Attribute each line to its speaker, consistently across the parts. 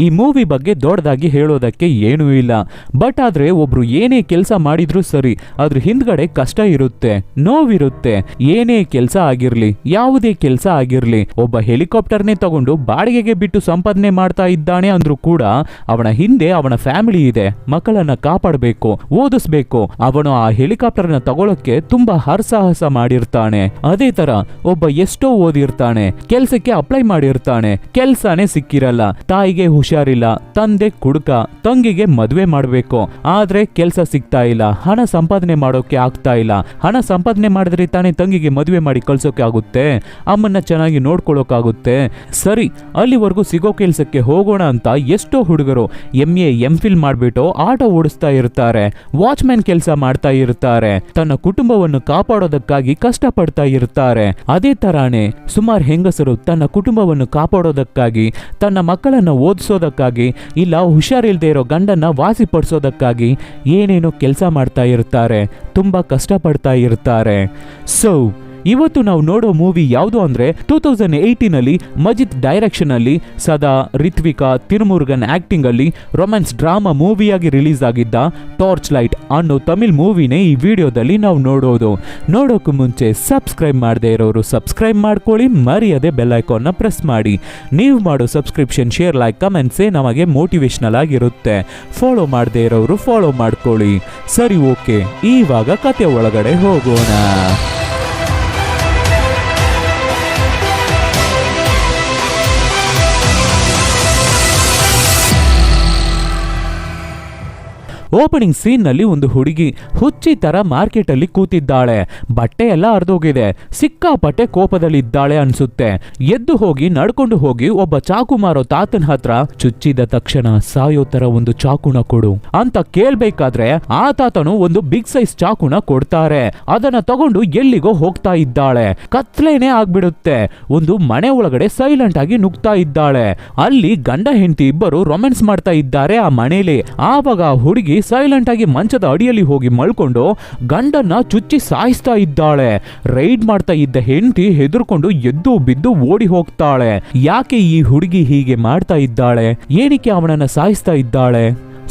Speaker 1: ಈ ಮೂವಿ ಬಗ್ಗೆ ದೊಡ್ಡದಾಗಿ ಹೇಳೋದಕ್ಕೆ ಏನೂ ಇಲ್ಲ. ಬಟ್ ಆದ್ರೆ ಒಬ್ರು ಏನೇ ಕೆಲಸ ಮಾಡಿದ್ರು ಸರಿ, ಅದ್ರ ಹಿಂದ್ಗಡೆ ಕಷ್ಟ ಇರುತ್ತೆ, ನೋವಿರುತ್ತೆ. ಏನೇ ಕೆಲಸ ಆಗಿರ್ಲಿ, ಯಾವುದೇ ಕೆಲಸ ಆಗಿರ್ಲಿ, ಒಬ್ಬ ಹೆಲಿಕಾಪ್ಟರ್ನೇ ತಗೊಂಡು ಬಾಡಿಗೆಗೆ ಬಿಟ್ಟು ಸಂಪಾದನೆ ಮಾಡ್ತಾ ಇದ್ದಾನೆ ಅಂದ್ರೂ ಕೂಡ ಅವನ ಹಿಂದೆ ಅವನ ಫ್ಯಾಮಿಲಿ ಇದೆ, ಮಕ್ಕಳನ್ನ ಕಾಪಾಡಬೇಕು, ಓದಿಸ್ಬೇಕು. ಅವನು ಆ ಹೆಲಿಕಾಪ್ಟರ್ನ ತಗೊಳಕ್ಕೆ ತುಂಬಾ ಹರಸಾಹಸ ಮಾಡಿರ್ತಾನೆ. ಅದೇ ತರ ಒಬ್ಬ ಎಷ್ಟೋ ಓದಿರ್ತಾನೆ, ಕೆಲ್ಸಕ್ಕೆ ಅಪ್ಲೈ ಮಾಡಿರ್ತಾನೆ, ಕೆಲ್ಸನೇ ಸಿಕ್ಕಿರಲ್ಲ. ತಾಯಿಗೆ ಹುಷಾರಿಲ್ಲ, ತಂದೆ ಕುಡುಕ, ತಂಗಿಗೆ ಮದುವೆ ಮಾಡ್ಬೇಕು, ಆದ್ರೆ ಕೆಲ್ಸ ಸಿಗ್ತಾ ಇಲ್ಲ, ಹಣ ಸಂಪಾದನೆ ಮಾಡೋಕೆ ಆಗ್ತಾ ಇಲ್ಲ. ಹಣ ಸಂಪಾದನೆ ಮಾಡಿದ್ರೆ ತಾನೇ ತಂಗಿಗೆ ಮದುವೆ ಮಾಡಿ ಕಳ್ಸೋಕೆ ಆಗುತ್ತೆ, ಅಮ್ಮನ್ನ ಚೆನ್ನಾಗಿ ನೋಡ್ಕೊಳ್ಳೋಕಾಗುತ್ತೆ. ಸರಿ, ಅಲ್ಲಿವರೆಗೂ ಸಿಗೋ ಕೆಲ್ಸಕ್ಕೆ ಹೋಗೋಣ ಅಂತ ಎಷ್ಟೋ ಹುಡುಗರು MA MPhil ಮಾಡ್ಬಿಟ್ಟು ಆಟೋ ಓಡಿಸ್ತಾ ಇರ್ತಾರೆ, ವಾಚ್ಮ್ಯಾನ್ ಕೆಲಸ ಮಾಡ್ತಾ ಇರ್ತಾರೆ, ತನ್ನ ಕುಟುಂಬವನ್ನು ಕಾಪಾಡೋದಕ್ಕಾಗಿ ಕಷ್ಟಪಡ್ತಾ ಇರ್ತಾರೆ. ಅದೇ ತರಾನೇ ಸುಮಾರು ಹೆಂಗಸರು ತನ್ನ ಕುಟುಂಬವನ್ನು ಕಾಪಾಡೋದಕ್ಕಾಗಿ, ತನ್ನ ಮಕ್ಕಳನ್ನ ಓದಿಸೋದಕ್ಕಾಗಿ, ಇಲ್ಲ ಹುಷಾರಿಲ್ದೇ ಇರೋ ಗಂಡನ್ನ ವಾಸಿಪಡಿಸೋದಕ್ಕಾಗಿ ಏನೇನೋ ಕೆಲಸ ಮಾಡ್ತಾ ಇರ್ತಾರೆ, ತುಂಬಾ ಕಷ್ಟಪಡ್ತಾ ಇರ್ತಾರೆ. ಸೊ ಇವತ್ತು ನಾವು ನೋಡೋ ಮೂವಿ ಯಾವುದು ಅಂದ್ರೆ 2018 ಮಜಿತ್ ಡೈರೆಕ್ಷನ್ ಅಲ್ಲಿ ಸದಾ ರಿತ್ವಿಕಾ ತಿರುಮುರುಗನ್ ಆಕ್ಟಿಂಗ್ ಅಲ್ಲಿ ರೊಮ್ಯಾನ್ಸ್ ಡ್ರಾಮಾ ಮೂವಿಯಾಗಿ ರಿಲೀಸ್ ಆಗಿದ್ದ ಟಾರ್ಚ್ ಲೈಟ್ ಅನ್ನೋ ತಮಿಳ್ ಮೂವಿನೇ ಈ ವಿಡಿಯೋದಲ್ಲಿ ನಾವು ನೋಡೋದು. ನೋಡೋಕ್ಕೂ ಮುಂಚೆ ಸಬ್ಸ್ಕ್ರೈಬ್ ಮಾಡದೇ ಇರೋರು ಸಬ್ಸ್ಕ್ರೈಬ್ ಮಾಡ್ಕೊಳ್ಳಿ, ಮರೆಯದೆ ಬೆಲ್ ಐಕಾನ್ನ ಪ್ರೆಸ್ ಮಾಡಿ. ನೀವು ಮಾಡೋ ಸಬ್ಸ್ಕ್ರಿಪ್ಷನ್, ಶೇರ್, ಲೈಕ್, ಕಮೆಂಟ್ಸೇ ನಮಗೆ ಮೋಟಿವೇಶನಲ್ ಆಗಿರುತ್ತೆ. ಫಾಲೋ ಮಾಡದೇ ಇರೋರು ಫಾಲೋ ಮಾಡ್ಕೊಳ್ಳಿ. ಸರಿ, ಓಕೆ, ಇವಾಗ ಕತೆ ಒಳಗಡೆ ಹೋಗೋಣ. ಓಪನಿಂಗ್ ಸೀನ್ ನಲ್ಲಿ ಒಂದು ಹುಡುಗಿ ಹುಚ್ಚಿ ತರ ಮಾರ್ಕೆಟ್ ಅಲ್ಲಿ ಕೂತಿದ್ದಾಳೆ. ಬಟ್ಟೆ ಎಲ್ಲ ಅರ್ಧೋಗಿದೆ, ಸಿಕ್ಕಾಪಟ್ಟೆ ಕೋಪದಲ್ಲಿದ್ದಾಳೆ ಅನ್ಸುತ್ತೆ. ಎದ್ದು ಹೋಗಿ ನಡ್ಕೊಂಡು ಹೋಗಿ ಒಬ್ಬ ಚಾಕು ಮಾರೋ ತಾತನ ಹತ್ರ ಚುಚ್ಚಿದ ತಕ್ಷಣ ಸಾಯೋ ತರ ಒಂದು ಚಾಕುನ ಕೊಡು ಅಂತ ಕೇಳ್ಬೇಕಾದ್ರೆ ಆ ತಾತನು ಒಂದು ಬಿಗ್ ಸೈಜ್ ಚಾಕುನ ಕೊಡ್ತಾರೆ. ಅದನ್ನ ತಗೊಂಡು ಎಲ್ಲಿಗೋ ಹೋಗ್ತಾ ಇದ್ದಾಳೆ. ಕತ್ಲೇನೆ ಆಗ್ಬಿಡುತ್ತೆ. ಒಂದು ಮನೆ ಒಳಗಡೆ ಸೈಲೆಂಟ್ ಆಗಿ ನುಗ್ತಾ ಇದ್ದಾಳೆ. ಅಲ್ಲಿ ಗಂಡ ಹೆಂಡತಿ ಇಬ್ಬರು ರೊಮ್ಯಾನ್ಸ್ ಮಾಡ್ತಾ ಇದ್ದಾರೆ ಆ ಮನೇಲಿ. ಆವಾಗ ಹುಡುಗಿ ಸೈಲೆಂಟ್ ಆಗಿ ಮಂಚದ ಅಡಿಯಲ್ಲಿ ಹೋಗಿ ಮಲ್ಕೊಂಡು ಗಂಡನ್ನ ಚುಚ್ಚಿ ಸಾಯಿಸ್ತಾ ಇದ್ದಾಳೆ. ರೈಡ್ ಮಾಡ್ತಾ ಇದ್ದ ಹೆಂಡತಿ ಹೆದರ್ಕೊಂಡು ಎದ್ದು ಬಿದ್ದು ಓಡಿ ಹೋಗ್ತಾಳೆ. ಯಾಕೆ ಈ ಹುಡುಗಿ ಹೀಗೆ ಮಾಡ್ತಾ ಇದ್ದಾಳೆ? ಏನಕ್ಕೆ ಅವನನ್ನ ಸಾಯಿಸ್ತಾ ಇದ್ದಾಳೆ?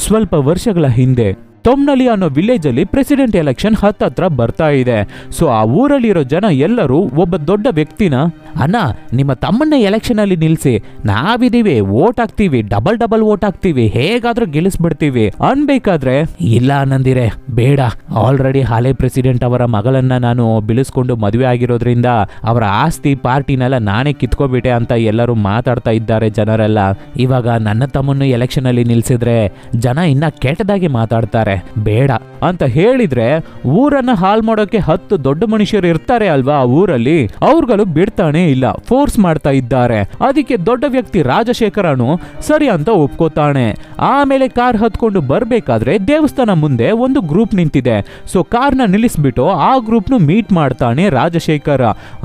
Speaker 1: ಸ್ವಲ್ಪ ವರ್ಷಗಳ ಹಿಂದೆ ತೊಮ್ನಲಿ ಅನ್ನೋ ವಿಲೇಜ್ ಅಲ್ಲಿ ಪ್ರೆಸಿಡೆಂಟ್ ಎಲೆಕ್ಷನ್ ಹತ್ತತ್ರ ಬರ್ತಾ ಇದೆ. ಸೊ ಆ ಊರಲ್ಲಿರೋ ಜನ ಎಲ್ಲರೂ ಒಬ್ಬ ದೊಡ್ಡ ವ್ಯಕ್ತಿನ, ಅಣ್ಣ ನಿಮ್ಮ ತಮ್ಮನ್ನ ಎಲೆಕ್ಷನ್ ಅಲ್ಲಿ ನಿಲ್ಸಿ, ನಾವಿದೀವಿ, ವೋಟ್ ಹಾಕ್ತೀವಿ, ಡಬಲ್ ವೋಟ್ ಹಾಕ್ತೀವಿ, ಹೇಗಾದ್ರೂ ಗೆಲ್ಲಿಸ್ಬಿಡ್ತೀವಿ ಅನ್ಬೇಕಾದ್ರೆ, ಇಲ್ಲ ಅನ್ನಂದಿರೆ ಬೇಡ, ಆಲ್ರೆಡಿ ಹಾಲಿ ಪ್ರೆಸಿಡೆಂಟ್ ಅವರ ಮಗಳನ್ನ ನಾನು ಬಿಳಿಸ್ಕೊಂಡು ಮದುವೆ ಆಗಿರೋದ್ರಿಂದ ಅವರ ಆಸ್ತಿ ಪಾರ್ಟಿನೆಲ್ಲ ನಾನೇ ಕಿತ್ಕೋಬಿಟ್ಟೆ ಅಂತ ಎಲ್ಲರೂ ಮಾತಾಡ್ತಾ ಇದ್ದಾರೆ ಜನರೆಲ್ಲ. ಇವಾಗ ನನ್ನ ತಮ್ಮನ್ನು ಎಲೆಕ್ಷನ್ ಅಲ್ಲಿ ನಿಲ್ಸಿದ್ರೆ ಜನ ಇನ್ನ ಕೆಟ್ಟದಾಗಿ ಮಾತಾಡ್ತಾರೆ, ಬೇಡ ಅಂತ ಹೇಳಿದ್ರೆ ಊರನ್ನ ಹಾಲ್ ಮಾಡೋಕೆ 10 ದೊಡ್ಡ ಮನುಷ್ಯರು ಇರ್ತಾರೆ ಅಲ್ವಾ ಆ ಊರಲ್ಲಿ, ಅವ್ರುಗಳು ಬಿಡ್ತಾನೆ ಇಲ್ಲ, ಫೋರ್ಸ್ ಮಾಡ್ತಾ ಇದ್ದಾರೆ. ಅದಕ್ಕೆ ದೊಡ್ಡ ವ್ಯಕ್ತಿ ರಾಜಶೇಖರನು ಸರಿ ಅಂತ ಒಪ್ಕೋತಾನೆ. ಆಮೇಲೆ ಕಾರ್ ಹತ್ಕೊಂಡು ಬರ್ಬೇಕಾದ್ರೆ ದೇವಸ್ಥಾನ ಮುಂದೆ ಒಂದು ಗ್ರೂಪ್ ನಿಂತಿದೆ. ಸೊ ಕಾರ್ನ ನಿಲ್ಲಿಸ್ಬಿಟ್ಟು ಆ ಗ್ರೂಪ್ನು ಮೀಟ್ ಮಾಡ್ತಾನೆ ರಾಜಶೇಖರ.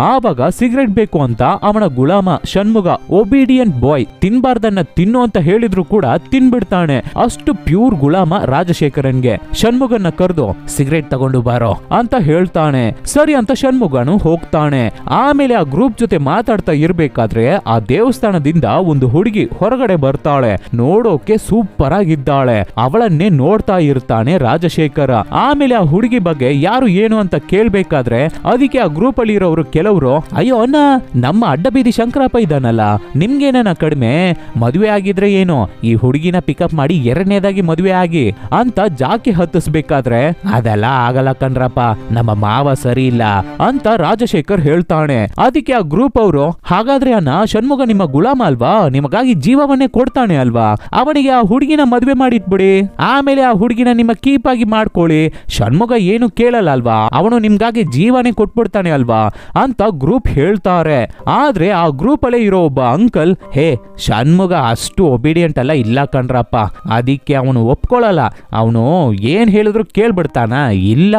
Speaker 1: ಆವಾಗ ಸಿಗರೆಟ್ ಬೇಕು ಅಂತ ಅವನ ಗುಲಾಮ ಷಣ್ಮುಗ, ಒಬಿಡಿಯಂಟ್ ಬಾಯ್, ತಿನ್ಬಾರ್ದನ್ನ ತಿನ್ನು ಅಂತ ಹೇಳಿದ್ರು ಕೂಡ ತಿನ್ಬಿಡ್ತಾನೆ. ಅಷ್ಟು ಪ್ಯೂರ್ ಗುಲಾಮ ರಾಜಶೇಖರನ್ಗೆ. ಷಣ್ಮುಗನ್ನ ಕರೆದು ಸಿಗರೇಟ್ ತಗೊಂಡು ಬಾರೋ ಅಂತ ಹೇಳ್ತಾನೆ. ಸರಿ ಅಂತ ಷಣ್ಮುಗನು ಹೋಗ್ತಾನೆ. ಆಮೇಲೆ ಆ ಗ್ರೂಪ್ ಜೊತೆ ಮಾತಾಡ್ತಾ ಇರ್ಬೇಕಾದ್ರೆ ಆ ದೇವಸ್ಥಾನದಿಂದ ಒಂದು ಹುಡುಗಿ ಹೊರಗಡೆ ಬರ್ತಾಳೆ. ನೋಡೋಕೆ ಸೂಪರ್ ಆಗಿದ್ದಾಳೆ. ಅವಳನ್ನೇ ನೋಡ್ತಾ ಇರ್ತಾನೆ ರಾಜಶೇಖರ. ಆಮೇಲೆ ಆ ಹುಡುಗಿ ಬಗ್ಗೆ ಯಾರು ಏನು ಅಂತ ಕೇಳ್ಬೇಕಾದ್ರೆ ಅದಕ್ಕೆ ಆ ಗ್ರೂಪ್ ಅಲ್ಲಿ ಇರೋರು ಕೆಲವರು, ಅಯ್ಯೋ ಅಣ್ಣ, ನಮ್ಮ ಅಡ್ಡಬೀದಿ ಶಂಕರಪ್ಪ ಇದ್ದಾನಲ್ಲ, ನಿಮ್ಗೇನ ಕಡಿಮೆ, ಮದುವೆ ಆಗಿದ್ರೆ ಏನು, ಈ ಹುಡುಗಿನ ಪಿಕಪ್ ಮಾಡಿ 2ನೇದಾಗಿ ಮದುವೆ ಆಗಿ ಅಂತ ಜಾಕಿ ಹತ್ತಿಸ್ಬೇಕಾದ್ರೆ, ಅದೆಲ್ಲ ಆಗಲ್ಲ ಕಣ್ರಪ್ಪ, ನಮ್ಮ ಮಾವ ಸರಿ ಇಲ್ಲ ಅಂತ ರಾಜಶೇಖರ್ ಹೇಳ್ತಾನೆ. ಅದಕ್ಕೆ ಆ ಗ್ರೂಪ್ ಅವರು, ಹಾಗಾದ್ರೆ ಅಣ್ಣ ಷಣ್ಮುಗ ನಿಮ್ಮ ಗುಲಾಮ ಅಲ್ವಾ, ನಿಮಗಾಗಿ ಜೀವವನ್ನೇ ಕೊಡ್ತಾನೆ ಅಲ್ವಾ, ಅವನಿಗೆ ಆ ಹುಡುಗಿನ ಮದುವೆ ಮಾಡಿಟ್ಬಿಡಿ, ಆಮೇಲೆ ಆ ಹುಡುಗಿನ ನಿಮ್ಮ ಕೀಪ್ ಆಗಿ ಮಾಡ್ಕೊಳ್ಳಿ, ಷಣ್ಮುಗ ಏನು ಕೇಳಲ್ಲ ಅಲ್ವಾ, ಅವನು ನಿಮ್ಗಾಗಿ ಜೀವನೇ ಕೊಟ್ಬಿಡ್ತಾನೆ ಅಲ್ವಾ ಅಂತ ಗ್ರೂಪ್ ಹೇಳ್ತಾರೆ. ಆದ್ರೆ ಆ ಗ್ರೂಪ್ ಅಲ್ಲೇ ಇರೋ ಒಬ್ಬ ಅಂಕಲ್, ಹೇ ಷಣ್ಮುಗ ಅಷ್ಟು ಒಬಿಡಿಯಂಟ್ ಅಲ್ಲ, ಇಲ್ಲ ಕಣ್ರಪ್ಪ, ಅದಕ್ಕೆ ಅವನು ಒಪ್ಕೊಳ್ಳಲ್ಲ, ಅವನು ಏನ್ ಹೇಳಿದ್ರು ಕೇಳ್ಬಿಡ್ತಾನ, ಇಲ್ಲ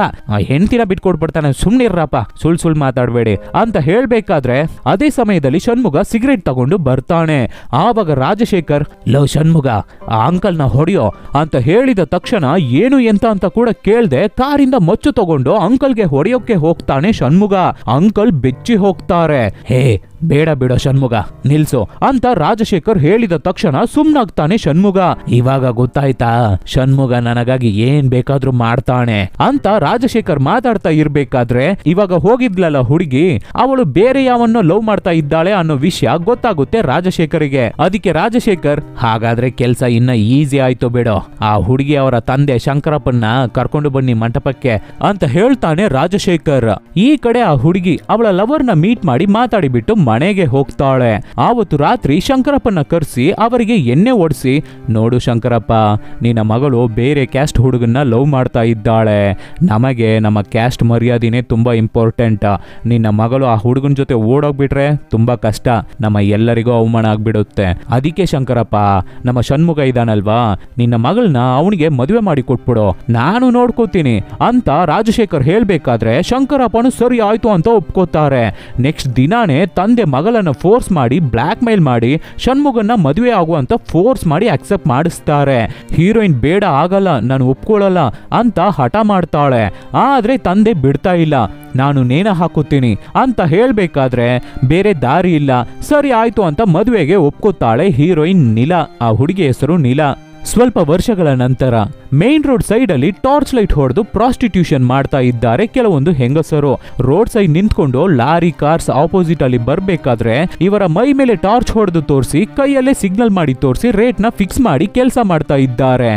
Speaker 1: ಹೆಂಡತಿನ ಬಿಟ್ಕೊಡ್ಬಿಡ್ತಾನೆ, ಸುಮ್ನಿರ್ರಪ್ಪ, ಸುಳ್ ಮಾತಾಡ್ಬೇಡಿ ಅಂತ ಹೇಳ್ಬೇಕಾದ್ರೆ ಅದೇ ಸಮಯದಲ್ಲಿ ಷಣ್ಮುಗ ಸಿಗರೇಟ್ ತಗೊಂಡು ಬರ್ತಾನೆ. ಆವಾಗ ರಾಜಶೇಖರ್, ಲೋ ಷಣ್ಮುಗ, ಆ ಅಂಕಲ್ನ ಹೊಡೆಯೋ ಅಂತ ಹೇಳಿದ ತಕ್ಷಣ ಏನು ಎಂತ ಅಂತ ಕೂಡ ಕೇಳ್ದೆ ಕಾರಿಂದ ಮಚ್ಚು ತಗೊಂಡು ಅಂಕಲ್ಗೆ ಹೊಡೆಯೋಕೆ ಹೋಗ್ತಾನೆ ಷಣ್ಮುಗ. ಅಂಕಲ್ ಬೆಚ್ಚಿ ಹೋಗ್ತಾರೆ. ಹೇ ಬೇಡ ಬಿಡೋ ಷಣ್ಮುಗ, ನಿಲ್ಸು ಅಂತ ರಾಜಶೇಖರ್ ಹೇಳಿದ ತಕ್ಷಣ ಸುಮ್ನಾಗ್ತಾನೆ ಷಣ್ಮುಗ. ಇವಾಗ ಗೊತ್ತಾಯ್ತಾ, ಷಣ್ಮುಗ ನನಗಾಗಿ ಏನ್ ಬೇಕಾದ್ರೂ ಮಾಡ್ತಾನೆ ಅಂತ ರಾಜಶೇಖರ್ ಮಾತಾಡ್ತಾ ಇರ್ಬೇಕಾದ್ರೆ ಇವಾಗ ಹೋಗಿದ್ಲಲ್ಲ ಹುಡುಗಿ, ಅವಳು ಬೇರೆ ಯಾವನ್ನೋ ಲವ್ ಮಾಡ್ತಾ ಇದ್ದಾಳೆ ಅನ್ನೋ ವಿಷಯ ಗೊತ್ತಾಗುತ್ತೆ ರಾಜಶೇಖರ್ಗೆ. ಅದಕ್ಕೆ ರಾಜಶೇಖರ್, ಹಾಗಾದ್ರೆ ಕೆಲ್ಸ ಇನ್ನ ಈಸಿ ಆಯ್ತು ಬಿಡೋ, ಆ ಹುಡುಗಿ ಅವರ ತಂದೆ ಶಂಕರಪ್ಪನ್ನ ಕರ್ಕೊಂಡು ಬನ್ನಿ ಮಂಟಪಕ್ಕೆ ಅಂತ ಹೇಳ್ತಾನೆ ರಾಜಶೇಖರ್. ಈ ಕಡೆ ಆ ಹುಡುಗಿ ಅವಳ ಲವರ್ನ ಮೀಟ್ ಮಾಡಿ ಮಾತಾಡಿಬಿಟ್ಟು ಮನೆಗೆ ಹೋಗ್ತಾಳೆ. ಆವತ್ತು ರಾತ್ರಿ ಶಂಕರಪ್ಪನ ಕರ್ಸಿ ಅವರಿಗೆ ಎಣ್ಣೆ ಓಡಿಸಿ, ನೋಡು ಶಂಕರಪ್ಪ, ನಿನ್ನ ಮಗಳು ಬೇರೆ ಕ್ಯಾಸ್ಟ್ ಹುಡುಗನ್ನ ಲವ್ ಮಾಡ್ತಾ ಇದ್ದಾಳೆ, ನಮಗೆ ನಮ್ಮ ಕ್ಯಾಸ್ಟ್ ಮರ್ಯಾದೆನೇ ತುಂಬಾ ಇಂಪಾರ್ಟೆಂಟ್, ನಿನ್ನ ಮಗಳು ಆ ಹುಡುಗನ ಜೊತೆ ಓಡೋಗ್ಬಿಟ್ರೆ ತುಂಬಾ ಕಷ್ಟ, ನಮ್ಮ ಎಲ್ಲರಿಗೂ ಅವಮಾನ ಆಗ್ಬಿಡುತ್ತೆ. ಅದಕ್ಕೆ ಶಂಕರಪ್ಪ, ನಮ್ಮ ಷಣ್ಮುಗ ಇದಾನಲ್ವಾ, ನಿನ್ನ ಮಗಳನ್ನ ಅವನಿಗೆ ಮದುವೆ ಮಾಡಿ ಕೊಟ್ಬಿಡು, ನಾನು ನೋಡ್ಕೋತೀನಿ ಅಂತ ರಾಜಶೇಖರ್ ಹೇಳ್ಬೇಕಾದ್ರೆ ಶಂಕರಪ್ಪನು ಸರಿ ಆಯ್ತು ಅಂತ ಒಪ್ಕೋತಾರೆ. ನೆಕ್ಸ್ಟ್ ದಿನಾನೇ ತಂದೆ ಮಗಳನ್ನ ಫೋರ್ಸ್ ಮಾಡಿ ಬ್ಲಾಕ್ ಮೇಲ್ ಮಾಡಿ ಷಣ್ಮುಗನ್ನ ಮದುವೆ ಆಗುವಂತ ಫೋರ್ಸ್ ಮಾಡಿ ಅಕ್ಸೆಪ್ಟ್ ಮಾಡಿಸ್ತಾರೆ. ಹೀರೋಯಿನ್ ಬೇಡ, ಆಗಲ್ಲ, ನಾನು ಒಪ್ಕೊಳ್ಳಲ್ಲ ಅಂತ ಹಠ ಮಾಡ್ತಾಳೆ. ಆದ್ರೆ ತಂದೆ ಬಿಡ್ತಾ ಇಲ್ಲ, ನಾನು ನೇಣ ಹಾಕುತ್ತೀನಿ ಅಂತ ಹೇಳ್ಬೇಕಾದ್ರೆ ಬೇರೆ ದಾರಿ ಇಲ್ಲ. ಸರಿ ಆಯ್ತು ಅಂತ ಮದುವೆಗೆ ಒಪ್ಕೋತಾಳೆ ಹೀರೋಯಿನ್ ನೀಲಾ. ಆ ಹುಡುಗಿ ಹೆಸರು ನೀಲಾ. ಸ್ವಲ್ಪ ವರ್ಷಗಳ ನಂತರ ಮೇನ್ ರೋಡ್ ಸೈಡ್ ಅಲ್ಲಿ ಟಾರ್ಚ್ ಲೈಟ್ ಹೊಡೆದು ಪ್ರಾಸ್ಟಿಟ್ಯೂಷನ್ ಮಾಡ್ತಾ ಇದ್ದಾರೆ ಕೆಲವೊಂದು ಹೆಂಗಸರು. ರೋಡ್ ಸೈಡ್ ನಿಂತ್ಕೊಂಡು ಲಾರಿ ಕಾರ್ಸ್ ಆಪೋಸಿಟ್ ಅಲ್ಲಿ ಬರ್ಬೇಕಾದ್ರೆ ಇವರ ಮೈ ಮೇಲೆ ಟಾರ್ಚ್ ಹೊಡೆದು ತೋರಿಸಿ ಕೈಯಲ್ಲೇ ಸಿಗ್ನಲ್ ಮಾಡಿ ತೋರಿಸಿ ರೇಟ್ ನ ಫಿಕ್ಸ್ ಮಾಡಿ ಕೆಲಸ ಮಾಡ್ತಾ ಇದ್ದಾರೆ.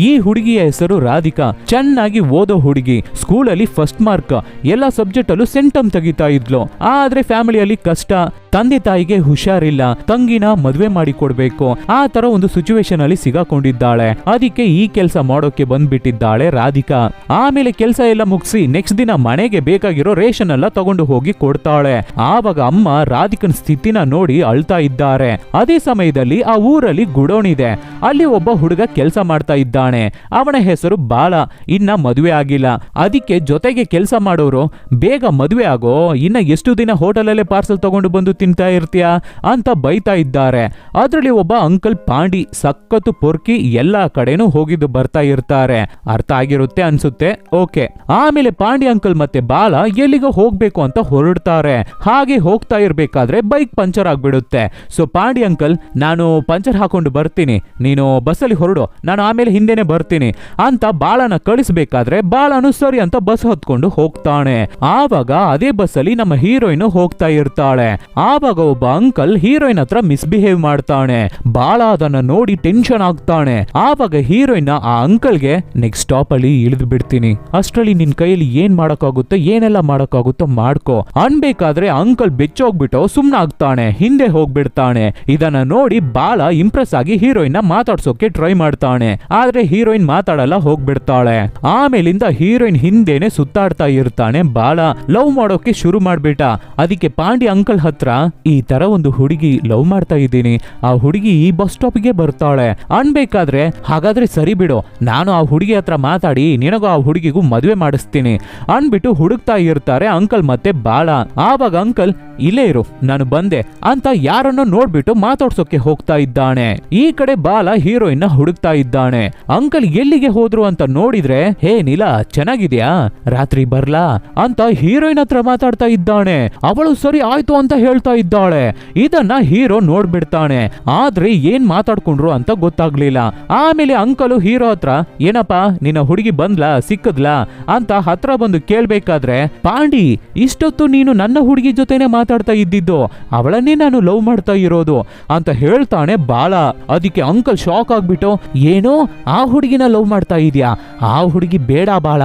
Speaker 1: ಈ ಹುಡುಗಿಯ ಹೆಸರು ರಾಧಿಕಾ. ಚೆನ್ನಾಗಿ ಓದೋ ಹುಡುಗಿ, ಸ್ಕೂಲಲ್ಲಿ ಫಸ್ಟ್ ಮಾರ್ಕ್, ಎಲ್ಲಾ ಸಬ್ಜೆಕ್ಟ್ ಅಲ್ಲೂ ಸೆಂಟಮ್ ತೆಗಿತಾ ಇದ್ಲು. ಆದ್ರೆ ಫ್ಯಾಮಿಲಿಯಲ್ಲಿ ಕಷ್ಟ, ತಂದೆ ತಾಯಿಗೆ ಹುಷಾರಿಲ್ಲ, ತಂಗಿನ ಮದ್ವೆ ಮಾಡಿ ಕೊಡ್ಬೇಕು, ಆ ತರ ಒಂದು ಸಿಚುವೇಶನ್ ಅಲ್ಲಿ ಸಿಗಾಕೊಂಡಿದ್ದಾಳೆ. ಅದಕ್ಕೆ ಈ ಕೆಲಸ ಮಾಡೋಕೆ ಬಂದ್ಬಿಟ್ಟಿದ್ದಾಳೆ ರಾಧಿಕಾ. ಆಮೇಲೆ ಕೆಲಸ ಎಲ್ಲ ಮುಗಿಸಿ ನೆಕ್ಸ್ಟ್ ದಿನ ಮನೆಗೆ ಬೇಕಾಗಿರೋ ರೇಷನ್ ಎಲ್ಲ ತಗೊಂಡು ಹೋಗಿ ಕೊಡ್ತಾಳೆ. ಆವಾಗ ಅಮ್ಮ ರಾಧಿಕನ್ ಸ್ಥಿತಿನ ನೋಡಿ ಅಳ್ತಾ ಇದ್ದಾರೆ. ಅದೇ ಸಮಯದಲ್ಲಿ ಆ ಊರಲ್ಲಿ ಗುಡೋನ್ ಇದೆ, ಅಲ್ಲಿ ಒಬ್ಬ ಹುಡುಗ ಕೆಲಸ ಮಾಡ್ತಾ ಇದ್ದಾನೆ. ಅವನ ಹೆಸರು ಬಾಲ. ಇನ್ನ ಮದುವೆ ಆಗಿಲ್ಲ. ಅದಕ್ಕೆ ಜೊತೆಗೆ ಕೆಲಸ ಮಾಡೋರು, ಬೇಗ ಮದುವೆ ಆಗೋ, ಇನ್ನ ಎಷ್ಟು ದಿನ ಹೋಟೆಲ್ ಅಲ್ಲೇ ಪಾರ್ಸಲ್ ತಗೊಂಡು ಬಂದು ತಿಂತಾ ಇರ್ತೀಯ ಅಂತ ಬೈತಾ ಇದ್ದಾರೆ. ಅದ್ರಲ್ಲಿ ಒಬ್ಬ ಅಂಕಲ್ ಪಾಂಡಿ, ಸಖತ್ತು ಪೊರ್ಕಿ, ಎಲ್ಲಾ ಕಡೆನೂ ಹೋಗಿದ್ದು ಬರ್ತಾ ಇರ್ತಾರೆ. ಅರ್ಥ ಆಗಿರುತ್ತೆ ಅನ್ಸುತ್ತೆ, ಓಕೆ. ಆಮೇಲೆ ಪಾಂಡಿ ಅಂಕಲ್ ಮತ್ತೆ ಬಾಲ ಎಲ್ಲಿಗೋ ಹೋಗ್ಬೇಕು ಅಂತ ಹೊರಡ್ತಾರೆ. ಹಾಗೆ ಹೋಗ್ತಾ ಇರ್ಬೇಕಾದ್ರೆ ಬೈಕ್ ಪಂಚರ್ ಆಗ್ಬಿಡುತ್ತೆ. ಸೊ ಪಾಂಡಿ ಅಂಕಲ್, ನಾನು ಪಂಚರ್ ಹಾಕೊಂಡು ಬರ್ತೀನಿ, ನೀನು ಬಸ್ಸಲ್ಲಿ ಹೊರಡು, ನಾನು ಆಮೇಲೆ ಹಿಂದೆನೆ ಬರ್ತೀನಿ ಅಂತ ಬಾಲನ ಕಳಿಸ್ಬೇಕಾದ್ರೆ ಬಾಲನು ಸರಿ ಅಂತ ಬಸ್ ಹೊತ್ಕೊಂಡು ಹೋಗ್ತಾನೆ. ಆವಾಗ ಅದೇ ಬಸ್ಸಲ್ಲಿ ನಮ್ಮ ಹೀರೋಯಿನ್ ಹೋಗ್ತಾ ಇರ್ತಾಳೆ. ಆವಾಗ ಒಬ್ಬ ಅಂಕಲ್ ಹೀರೋಯಿನ್ ಹತ್ರ ಮಿಸ್ಬಿಹೇವ್ ಮಾಡ್ತಾನೆ. ಬಾಳ ಅದನ್ನ ನೋಡಿ ಟೆನ್ಷನ್ ಆಗ್ತಾನೆ. ಆವಾಗ ಹೀರೋಯಿನ್ ಆ ಅಂಕಲ್ಗೆ, ನೆಕ್ಸ್ಟ್ ಸ್ಟಾಪ್ ಅಲ್ಲಿ ಇಳಿದು ಬಿಡ್ತೀನಿ, ಅಷ್ಟರಲ್ಲಿ ನಿನ್ ಕೈಯಲ್ಲಿ ಏನ್ ಮಾಡಕ್ಕಾಗುತ್ತೋ ಏನೆಲ್ಲ ಮಾಡಕ್ಕಾಗುತ್ತೋ ಮಾಡ್ಕೋ ಅನ್ಬೇಕಾದ್ರೆ ಅಂಕಲ್ ಬೆಚ್ಚೋಗ್ಬಿಟ್ಟು ಸುಮ್ನಾಗ್ತಾನೆ, ಹಿಂದೆ ಹೋಗ್ಬಿಡ್ತಾನೆ. ಇದನ್ನ ನೋಡಿ ಬಾಳ ಇಂಪ್ರೆಸ್ ಆಗಿ ಹೀರೋಯಿನ್ ಮಾತಾಡ್ಸೋಕೆ ಟ್ರೈ ಮಾಡ್ತಾನೆ. ಆದ್ರೆ ಹೀರೋಯಿನ್ ಮಾತಾಡಲ್ಲ, ಹೋಗ್ಬಿಡ್ತಾಳೆ. ಆಮೇಲಿಂದ ಹೀರೋಯಿನ್ ಹಿಂದೆನೆ ಸುತ್ತಾಡ್ತಾ ಇರ್ತಾನೆ ಬಾಳ. ಲವ್ ಮಾಡೋಕೆ ಶುರು ಮಾಡ್ಬಿಟ್ಟ. ಅದಕ್ಕೆ ಪಾಂಡಿ ಅಂಕಲ್ ಹತ್ರ, ಈ ತರ ಒಂದು ಹುಡುಗಿ ಲವ್ ಮಾಡ್ತಾ ಇದ್ದೀನಿ, ಆ ಹುಡುಗಿ ಈ ಬಸ್ ಸ್ಟಾಪ್ಗೆ ಬರ್ತಾಳೆ ಅನ್ಬೇಕಾದ್ರೆ, ಹಾಗಾದ್ರೆ ಸರಿ ಬಿಡು, ನಾನು ಆ ಹುಡುಗಿ ಹತ್ರ ಮಾತಾಡಿ ನಿನಗೂ ಆ ಹುಡುಗಿಗೂ ಮದುವೆ ಮಾಡಿಸ್ತೀನಿ ಅನ್ಬಿಟ್ಟು ಹುಡುಕ್ತಾ ಇರ್ತಾರೆ ಅಂಕಲ್ ಮತ್ತೆ ಬಾಳ. ಆವಾಗ ಅಂಕಲ್, ಇಲ್ಲೇ ಇರು, ನಾನು ಬಂದೆ ಅಂತ ಯಾರನ್ನೋ ನೋಡ್ಬಿಟ್ಟು ಮಾತಾಡ್ಸೋಕೆ ಹೋಗ್ತಾ ಇದ್ದಾನೆ. ಈ ಕಡೆ ಬಾಲ ಹೀರೋಯಿನ್ ಹುಡುಕ್ತಾ ಇದ್ದಾನೆ. ಅಂಕಲ್ ಎಲ್ಲಿಗೆ ಹೋದ್ರು ಅಂತ ನೋಡಿದ್ರೆ, ಹೇ ನೀಲಾ, ಚೆನ್ನಾಗಿದ್ಯಾ, ರಾತ್ರಿ ಬರ್ಲಾ ಅಂತ ಹೀರೋಯಿನ್ ಹತ್ರ ಮಾತಾಡ್ತಾ ಇದ್ದಾನೆ. ಅವಳು ಸರಿ ಆಯ್ತು ಅಂತ ಹೇಳ್ತಾ ಇದ್ದಾಳೆ. ಇದನ್ನ ಹೀರೋ ನೋಡ್ಬಿಡ್ತಾನೆ. ಆದ್ರೆ ಏನ್ ಮಾತಾಡ್ಕೊಂಡ್ರು ಅಂತ ಗೊತ್ತಾಗ್ಲಿಲ್ಲ. ಆಮೇಲೆ ಅಂಕಲು ಹೀರೋ ಹತ್ರ, ಏನಪ್ಪಾ ನಿನ್ನ ಹುಡುಗಿ ಬಂದ್ಲಾ, ಸಿಕ್ಕದ್ಲಾ ಅಂತ ಹತ್ರ ಬಂದು ಕೇಳ್ಬೇಕಾದ್ರೆ, ಪಾಂಡಿ, ಇಷ್ಟೊತ್ತು ನೀನು ನನ್ನ ಹುಡುಗಿ ಜೊತೆನೆ ಮಾತಾಡ್ತಾ ಇದ್ದಿದ್ದು, ಅವಳನ್ನೇ ನಾನು ಲವ್ ಮಾಡ್ತಾ ಇರೋದು ಅಂತ ಹೇಳ್ತಾನೆ ಬಾಳ. ಅದಕ್ಕೆ ಅಂಕಲ್ ಶಾಕ್ ಆಗ್ಬಿಟ್ಟು, ಏನೋ ಆ ಹುಡುಗಿನ ಲವ್ ಮಾಡ್ತಾ ಇದೀಯಾ, ಆ ಹುಡುಗಿ ಬೇಡ ಬಾಳ,